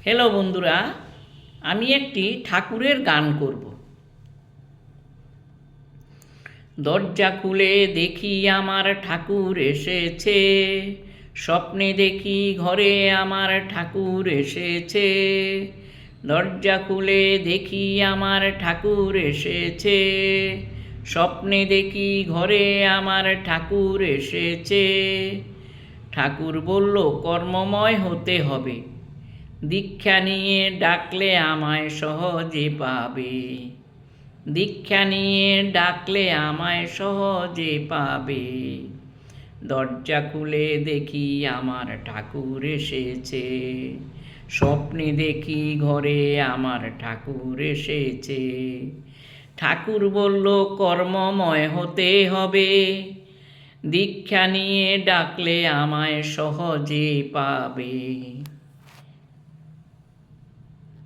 Hello বন্ধুরা, আমি একটি ঠাকুরের গান করব। দরজা খুলে দেখি আমার ঠাকুর এসেছে, স্বপ্নে দেখি ঘরে আমার ঠাকুর এসেছে। দরজা খুলে দেখি আমার ঠাকুর এসেছে, স্বপ্নে দেখি ঘরে আমার ঠাকুর এসেছে। ঠাকুর বলল কর্মময় হতে হবে, দীক্ষা নিয়ে ডাকলে আমায় সহজে পাবে। দীক্ষা নিয়ে ডাকলে আমায় সহজে পাবে। দরজা খুলে দেখি আমার ঠাকুর এসেছে, স্বপ্নে দেখি ঘরে আমার ঠাকুর এসেছে। ঠাকুর বলল কর্মময় হতে হবে, দীক্ষা নিয়ে ডাকলে আমায় সহজে পাবে।